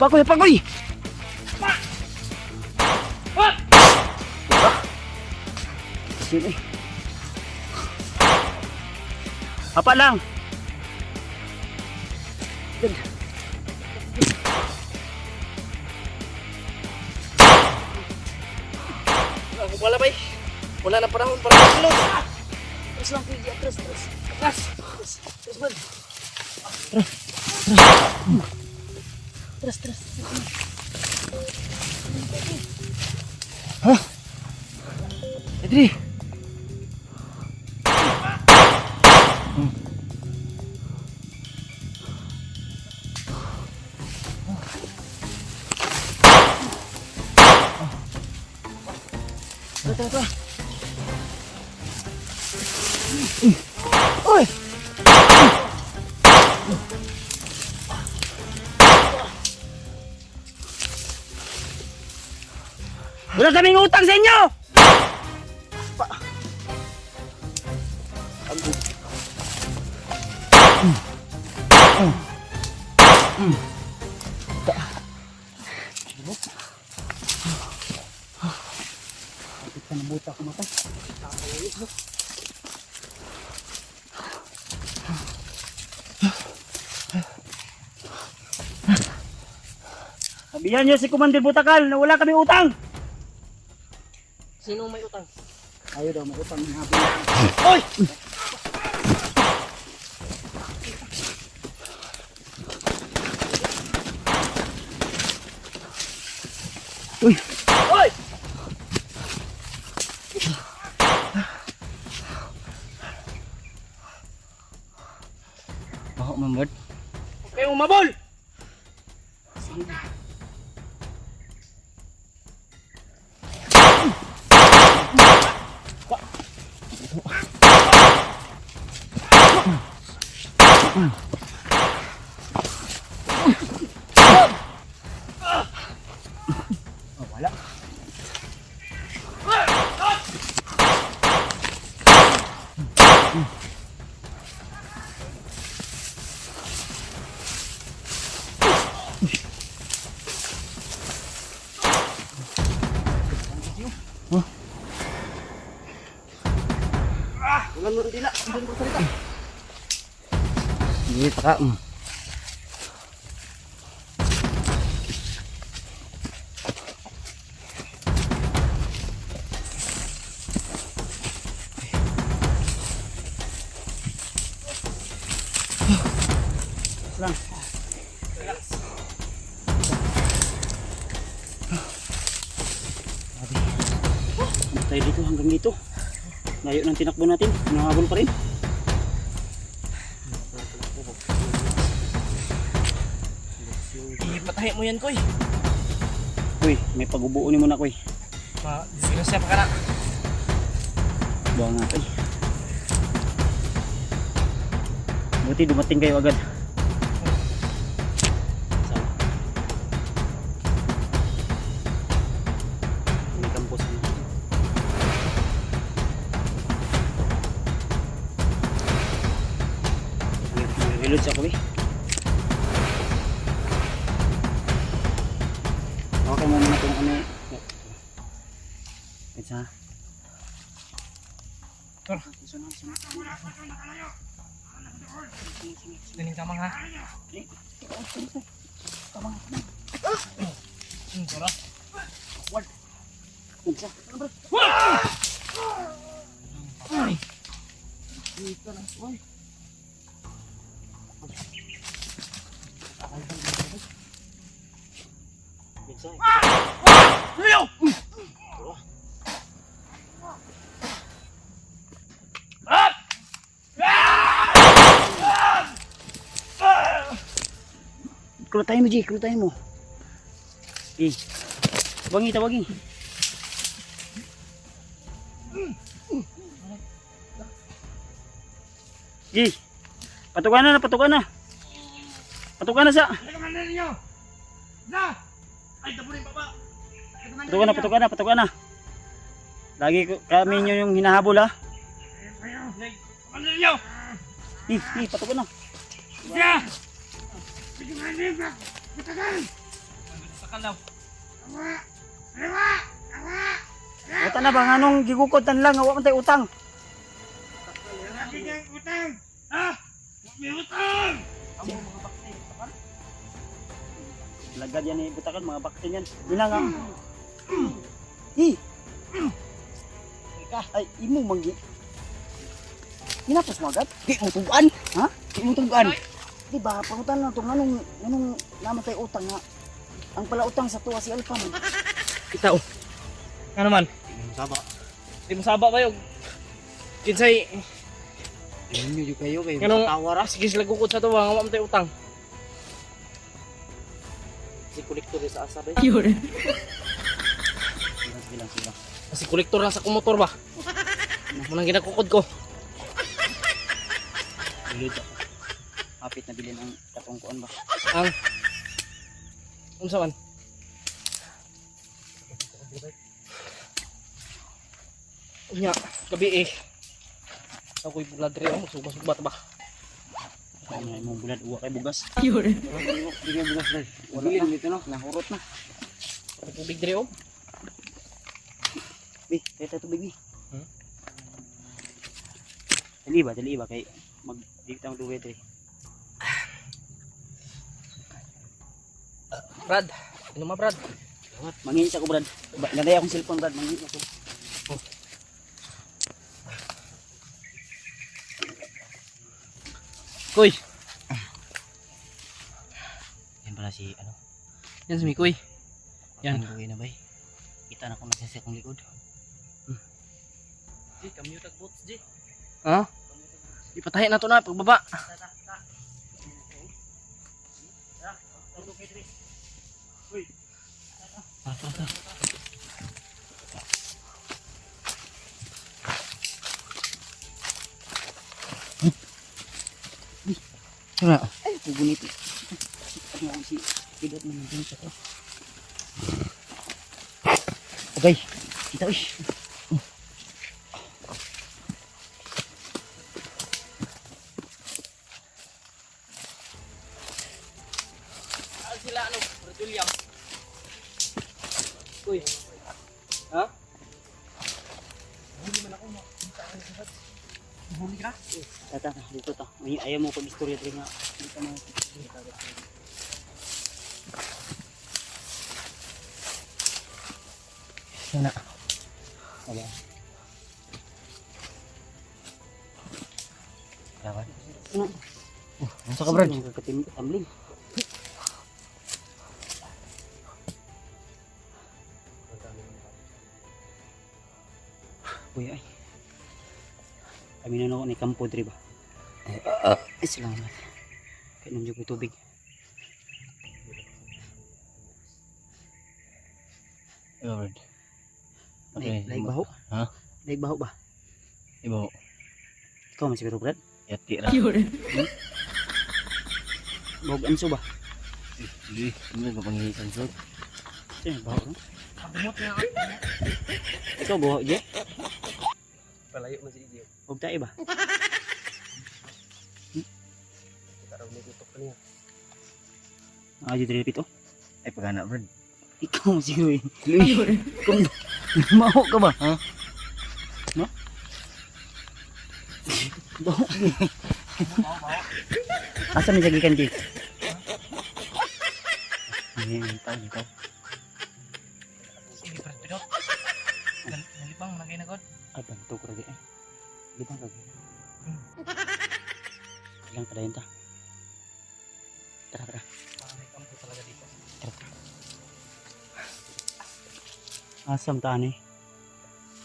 Pagoy, pagoy! Sini. Apa lang? Wala ba eh? Wala na panahon para mag-load. Terus lang, kuya. Terus. Terus, man. Terus. Hah? Edri. Tuh. Oi. Wala kaming utang sa inyo! Kapit ka na buta ko mata. Sabihan niyo si Commander Butakal na wala kaming utang! Sino may utang? Ayaw daw, may utang na habi. Oy! Uy! Oy! Baho, Mamad. Huwag kayong umabol! Oh, wala. Wala mo rin dila. Hindi ko salita. Hindi pa ka. Lang. Tayo dito hanggang dito. Layo ng tinakbo natin. Nangahabol pa rin. Ipatahin mo yan, Koy. Uy, may pagubuunin mo na, Koy. Disgrasya pa ka na. Buha nga, Koy. Buti dumating kayo agad. May kampos na. Reload siya, Koy. Okay mo muna itong ano. Isa. Tara. Galing kamang ha. Kamang. Tara. Wad. Isa. Ay. Dito na. Uy. Leo! Up! kulutahin mo, G. Kulutahin mo. Eh. Tawangi, tawangi. G. Patukan na, patukan na. Patukan na sa. Tulungan na ninyo! Na! Ay, tapunin pa ba? Patukan na, patukan na, patukan na. Lagi kami nyo yung hinahabol ha. Tulungan na ninyo! Patukan na. Ya! Tulungan na ninyo! Patagal! Sakal daw. Awa! Awa! Awa! Wata na ba, anong gigukotan lang, awa man tayo utang. Lagi niyang utang! Ha? May utang! Lagad yan eh, butakan, mga baktin yan. Yun nga. Ay, imo manggi. Hinapos mo agad? Di mo tugaan. Ha? Di mo tugaan. Di ba, pangutan na ito, anong namatay utang nga. Ang pala utang sa tuwa si Alpha man. Itaw. Ano man? Saba. Di mo saba ba yung kinsay Inyo yung kayo, kayo Ganong- matawara. sige sila gukod sa tuwa nga mamatay utang. Si kolektor sa asar eh. Yun. Silang. Kasi kolektor lang sa kumotor ba? Munang ginakukod ko. Bilid ako. Hapit na bilin ang katong kuan ba? Ang unsa man? Nya, gabi eh. Ako'y bulad rin ako, subat ba? Ano na imong bulad, uwa kay bugas. Yun. Hindi kay bugas dahil. Wala na dito no, nahurot na. May tubig rin oh. Kaya tayo tubig ni. Hmm? Dali ba kay di kita magduwe dre. Brad, ano ma Brad? Manginit ako Brad. Ganday akong cellphone Brad, manginit ako. Kuy, Yan pala si ano, yan si Mikoy. Yan. ang duwe na bay. Kita na ko nagsisi akong likod. Ji, kami yung tagbots, Ji. Ha? Ipatahin na to na, pagbaba. Tara. Ay, pugunit. Ano si Pidot man din sa ko. Okay. Kita uy. Saan sila ano? Brad William. Kuy. Ha? Huli man ako mo. Huli ka? Tata, dito ta. Ayaw mo pag-istorya dre nga. Dito mo. Sana. Aba. Dapat. Ano? Unsa ka Brad? Tambling. Uy ay. Kami na ako ni kampo dre ba? Ay salamat. Kaya nandiyo ko tubig. Brad. Laig baho? Ha? Laig baho ba? Ibo. Ikaw man siguro Brad? Yati ra. Yun. Bawag anso ba? Sige, ano ka pangihisan so? Sino baho no? Abumot na. Ikaw baho je? Palayo man si Ije. Huwag tayo ba? Karaw ni tutok kaniya. Ayo dre pito. Ay pagana Brad. Ikaw man siguro eh. Yun. Kung maho ka ba? Ha? No? Baho. Asa may sagikan di? Ayan, ito. Sige Brad Pinot. Nalipang na kayo na God. Ay, banto ko rin eh. Di ba kag? Ilang padayon ta? Tara. May kampo talaga dito. Asam ta ani.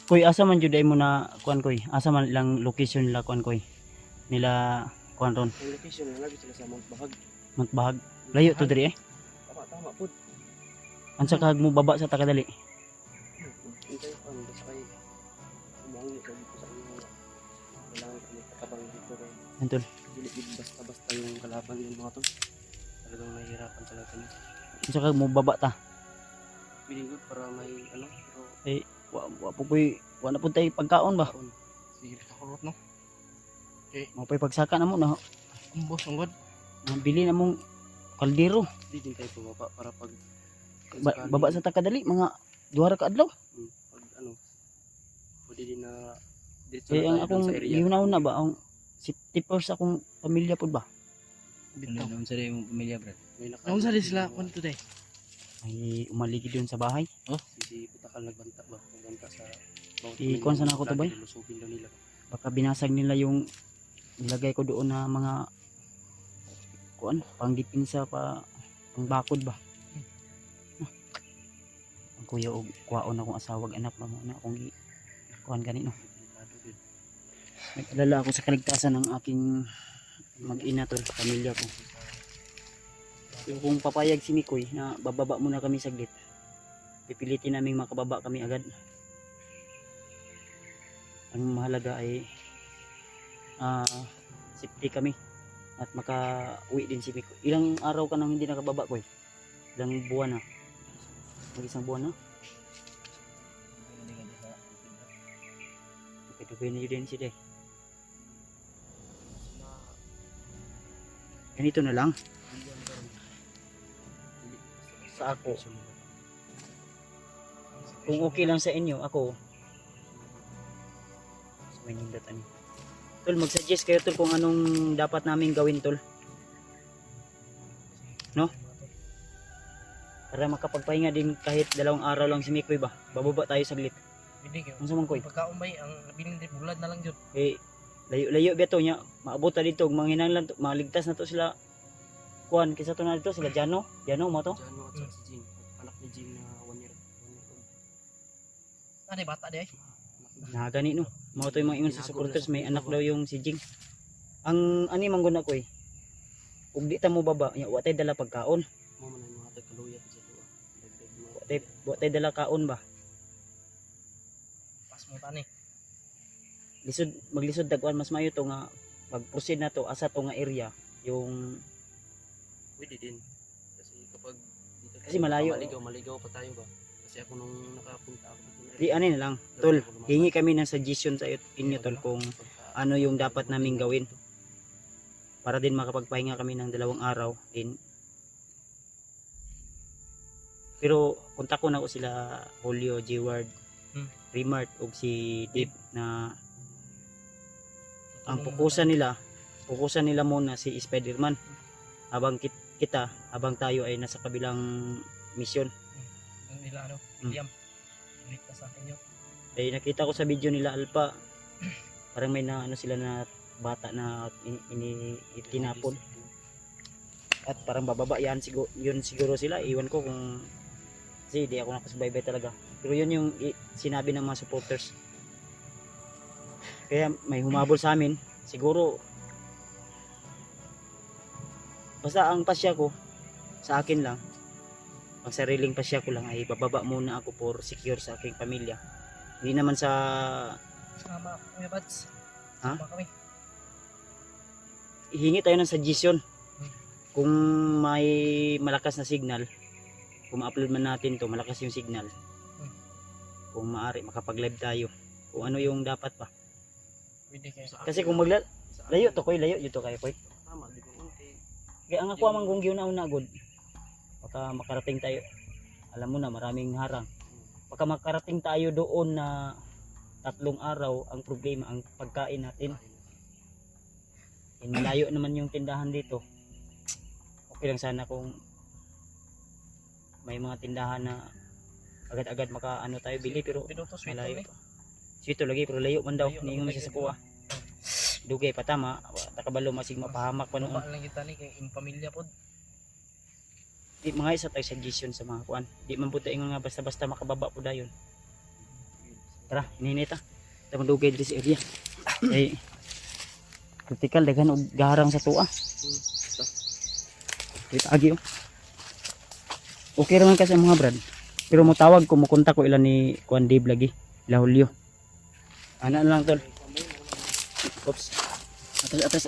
Koy, asa man jud ay mo na kuan koy. Asa man ilang location nila kuan koy. Nila kuan ron. Ang location na lagi sila sa Mount Bahag. Mantbahag. Layo to diri eh. Tama po. Ansa kag mo baba sa takadali. Intay pa ang basta kay umangi sa dito sa inyo. Kailangan kami kakabang dito rin. Antol. Dili basta-basta yung kalaban yung mga to. Talagang nahihirapan talaga kami. Ansa kag mo baba ta. Feeling good para may ano, pero Wa po koy wa na pud tay pagkaon ba. kaon. Sige, kakurot no. Mo pay pagsaka na mo na Ang boss, ang god. bili na mong kaldero. Di din tayo bumaba para pag Baba sa takadali mga 2 ra ka adlaw. pag ano, pwede din na dito Kaya ang na tayo akong sa area. gihunaw ba ang safety first akong pamilya pud ba. Bitaw. Sa imong pamilya, brad? May Naon sa sila kun today? Ay umaligi doon sa bahay. Si Putakal nagbanta ba? Nagbanta sa bawat Ikon sana ako to, bay? Lusubin daw nila. Baka binasag nila yung nilagay ko doon na mga kuan pangdipinsa pa pangbakod ba. Ang kuya og kuwaon akong asawag anak na mo na akong kuan ganito. Delikado din. Nag-alala ako sa kaligtasan ng aking mag-ina tol, pamilya ko. Pero kung papayag si Mikoy na bababa muna kami saglit, pipilitin naming makababa kami agad. Ang mahalaga ay safety kami at maka-uwi din si Mikoy. Ilang araw ka nang hindi nakababa ko eh? Ilang buwan na? Mag-isang buwan na? Dugay na yun din sila eh. Ganito na lang sa ako. Kung okay lang sa inyo, ako sa may nindatan. Tol, mag-suggest kayo tol kung anong dapat namin gawin tol. No? Para makapagpahinga din kahit 2 araw lang si Mikoy ba. Bababa tayo saglit. Hindi kayo. Ano sa man koy? Pagkaon bay ang nabilin din bulad na lang jud. Eh, layo-layo beto niya. Maabot ta dito, manginahanglan to, maligtas na to sila. Kuan, kisa to na dito sila Jano mo to. Jano at saka si Jing. Anak ni Jing na 1 year. Ano bata di ay? Na gani no. Mao to yung mga ingon sa supporters, may anak daw yung si Jing. Ang ani man guna ko eh. Ug di ta mo baba, nya wa tay dala pagkaon. Mo man ang mga tagkaluya sa tuwa. Dagdag mo. Wa tay dala kaon ba. Pas mo tani. Maglisod dagwan mas mayo to nga pag-proceed na to asa to nga area yung Pwede din. Kasi kapag dito Kasi malayo. Maligaw pa tayo ba? Kasi ako nung nakapunta ako. di ani na lang. Tol, hingi kami ng suggestion sa inyo tol kung ano yung dapat naming gawin para din makapagpahinga kami ng 2 araw din. Pero kontak ko na ko sila Julio, Jeward, Remart ug si Dave na ang pukusan nila muna si Spider-Man habang habang tayo ay nasa kabilang misyon. Yung nila ano, Mm. Liam. Ligtas sa inyo. Ay nakita ko sa video nila Alpha parang may na ano sila na bata na itinapon at parang bababa yan siguro sila, iwan ko kung kasi di ako nakasubaybay talaga, pero yun yung sinabi ng mga supporters, kaya may humabol sa amin siguro. Basta ang pasya ko sa akin lang, ang sariling pasya ko lang ay bababa muna ako for secure sa aking pamilya, hindi naman sa Sama Kuya Bads. Ha? Sama kami. hingi tayo ng suggestion kung may malakas na signal, kung ma-upload man natin to malakas yung signal, kung maaari makapag-live tayo kung ano yung dapat pa, Pwede kayo. kasi kung layo to koy, layo dito kayo koy, Tama, di ba? kaya ang ako amang kung giuna-una good baka makarating tayo, alam mo na maraming harang, baka makarating tayo doon na 3 araw. Ang problema ang pagkain natin, malayo naman yung tindahan dito. Okay lang sana kung may mga tindahan na agad-agad makaano tayo bili, pero Pinutos sweet malayo ni. pa. Sito lagi pero layo man daw, Layo, niingon layo, siya sa kuha. Dugay pa tama, takabalo masig mapahamak pa noon. Baba lang kita ni kay in pamilya pod. Di mga isa tayo suggestion sa mga kuan. Di man puta ingon nga basta-basta makababa po dayon. Tara, ininita. Tama dugay diri sa area. Ay critical daghan og garang sa tuwa. Kita agi oh. Okay naman kasi mga brad. Pero mo tawag ko mo kontak ko ilan ni Kuan Dave lagi. La Julio. Ana na lang tol. Oops. Atras.